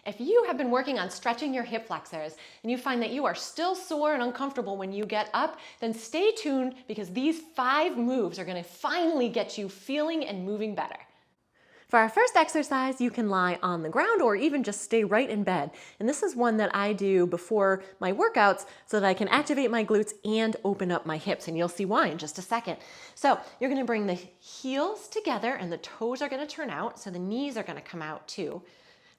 If you have been working on stretching your hip flexors and you find that you are still sore and uncomfortable when you get up, then stay tuned because these 5 moves are going to finally get you feeling and moving better. For our first exercise, you can lie on the ground or even just stay right in bed. And this is one that I do before my workouts so that I can activate my glutes and open up my hips. And you'll see why in just a second. So you're going to bring the heels together and the toes are going to turn out. So the knees are going to come out too.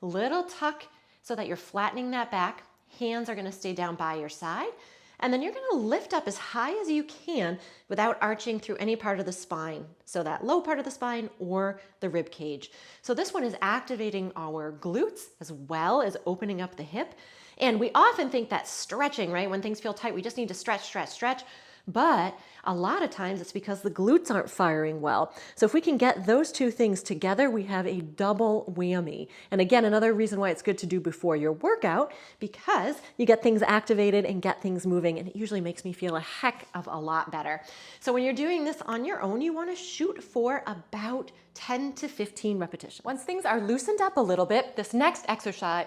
Little tuck so that you're flattening that back. Hands are going to stay down by your side. And then you're going to lift up as high as you can without arching through any part of the spine. So that low part of the spine or the rib cage. So this one is activating our glutes as well as opening up the hip. And we often think that stretching, right? When things feel tight, we just need to stretch, stretch, stretch. But a lot of times it's because the glutes aren't firing well. So if we can get those two things together, we have a double whammy. And again, another reason why it's good to do before your workout, because you get things activated and get things moving, and it usually makes me feel a heck of a lot better. So when you're doing this on your own, you want to shoot for about 10 to 15 repetitions. Once things are loosened up a little bit, this next exercise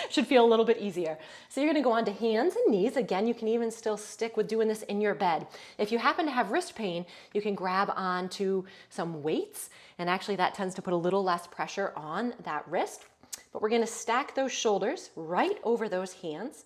should feel a little bit easier. So you're going to go onto hands and knees. Again, you can even still stick with doing this in your bed. If you happen to have wrist pain, you can grab onto some weights, and actually that tends to put a little less pressure on that wrist. But we're going to stack those shoulders right over those hands.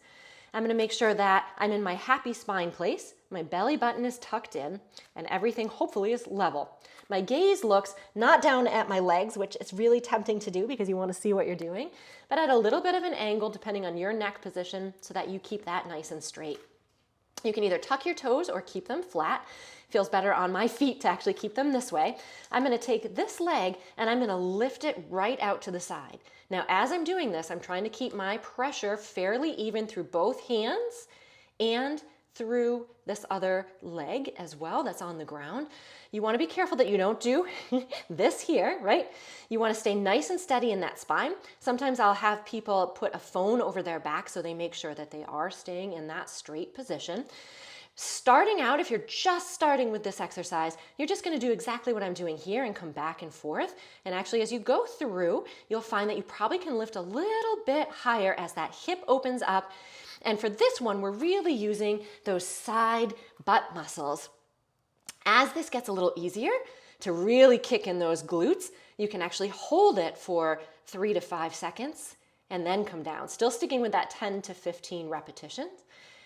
I'm going to make sure that I'm in my happy spine place, my belly button is tucked in, and everything hopefully is level. My gaze looks not down at my legs, which is really tempting to do because you want to see what you're doing, but at a little bit of an angle depending on your neck position so that you keep that nice and straight. You can either tuck your toes or keep them flat. Feels better on my feet to actually keep them this way. I'm going to take this leg and I'm going to lift it right out to the side. Now, as I'm doing this, I'm trying to keep my pressure fairly even through both hands and through this other leg as well that's on the ground. You want to be careful that you don't do this here, right? You want to stay nice and steady in that spine. Sometimes I'll have people put a phone over their back so they make sure that they are staying in that straight position. Starting out, if you're just starting with this exercise, you're just going to do exactly what I'm doing here and come back and forth. And actually, as you go through, you'll find that you probably can lift a little bit higher as that hip opens up. And for this one, we're really using those side butt muscles. As this gets a little easier to really kick in those glutes, you can actually hold it for 3 to 5 seconds and then come down, still sticking with that 10 to 15 repetitions.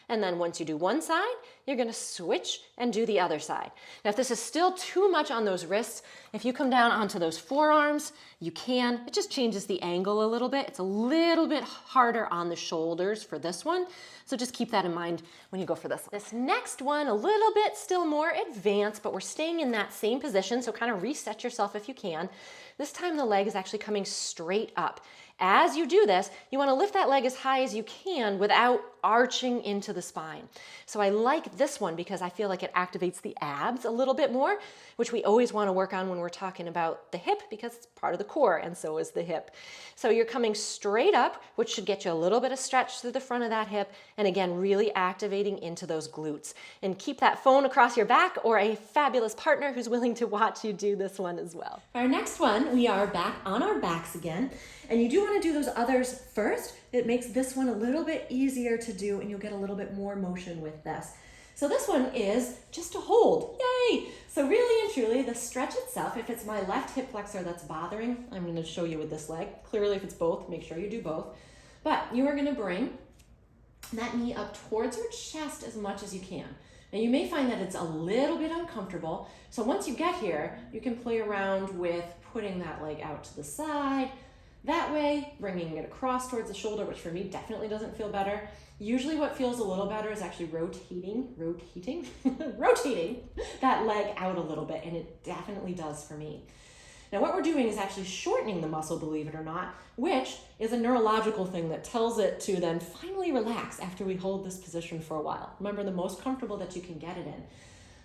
And then once you do one side, you're going to switch and do the other side. Now, if this is still too much on those wrists, if you come down onto those forearms, you can. It just changes the angle a little bit. It's a little bit harder on the shoulders for this one. So just keep that in mind when you go for this one. This next one, a little bit still more advanced, but we're staying in that same position. So kind of reset yourself if you can. This time the leg is actually coming straight up. As you do this, you want to lift that leg as high as you can without arching into the spine. So I like this one because I feel like it activates the abs a little bit more, which we always want to work on when we're talking about the hip because it's part of the core and so is the hip. So you're coming straight up, which should get you a little bit of stretch through the front of that hip, and again, really activating into those glutes. And keep that phone across your back or a fabulous partner who's willing to watch you do this one as well. For our next one, we are back on our backs again, and you do want to do those others first. It makes this one a little bit easier to do and you'll get a little bit more motion with this. So this one is just a hold. Yay! So really and truly, the stretch itself, if it's my left hip flexor that's bothering, I'm going to show you with this leg. Clearly, if it's both, make sure you do both. But you are going to bring that knee up towards your chest as much as you can. Now you may find that it's a little bit uncomfortable. So once you get here, you can play around with putting that leg out to the side. That way, bringing it across towards the shoulder, which for me definitely doesn't feel better. Usually what feels a little better is actually rotating that leg out a little bit, and it definitely does for me. Now what we're doing is actually shortening the muscle, believe it or not, which is a neurological thing that tells it to then finally relax after we hold this position for a while. Remember, the most comfortable that you can get it in.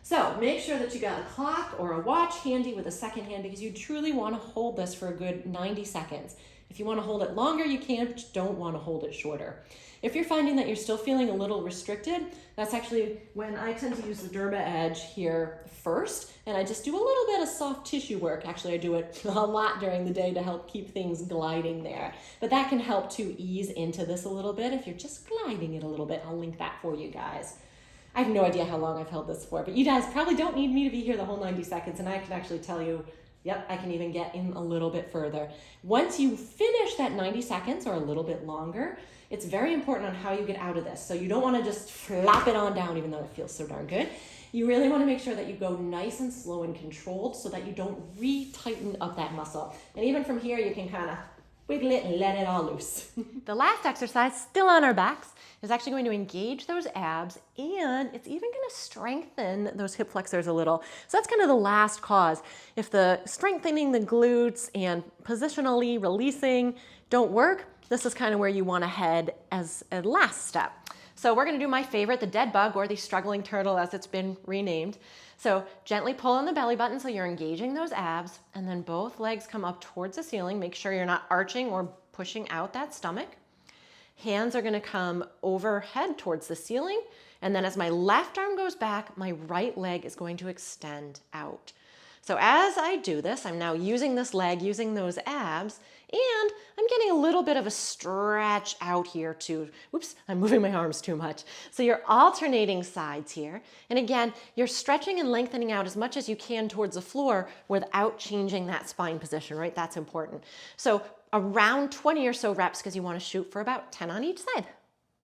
So make sure that you got a clock or a watch handy with a second hand because you truly want to hold this for a good 90 seconds. If you want to hold it longer, you can, but you don't want to hold it shorter. If you're finding that you're still feeling a little restricted, that's actually when I tend to use the Derma Edge here first, and I just do a little bit of soft tissue work. Actually, I do it a lot during the day to help keep things gliding there. But that can help to ease into this a little bit if you're just gliding it a little bit. I'll link that for you guys. I have no idea how long I've held this for, but you guys probably don't need me to be here the whole 90 seconds, and I can actually tell you, yep, I can even get in a little bit further. Once you finish that 90 seconds or a little bit longer, it's very important on how you get out of this. So you don't want to just flop it on down, even though it feels so darn good. You really want to make sure that you go nice and slow and controlled so that you don't re-tighten up that muscle. And even from here, you can kind of wiggle it and let it all loose. The last exercise, still on our backs, is actually going to engage those abs, and it's even going to strengthen those hip flexors a little. So that's kind of the last cause. If the strengthening the glutes and positionally releasing don't work, this is kind of where you want to head as a last step. So we're going to do my favorite, the dead bug, or the struggling turtle as it's been renamed. So gently pull on the belly button so you're engaging those abs, and then both legs come up towards the ceiling. Make sure you're not arching or pushing out that stomach. Hands are going to come overhead towards the ceiling, and then as my left arm goes back, my right leg is going to extend out. So as I do this, I'm now using this leg, using those abs, and I'm getting a little bit of a stretch out here too. Oops, I'm moving my arms too much. So you're alternating sides here. And again, you're stretching and lengthening out as much as you can towards the floor without changing that spine position, right? That's important. So around 20 or so reps because you want to shoot for about 10 on each side.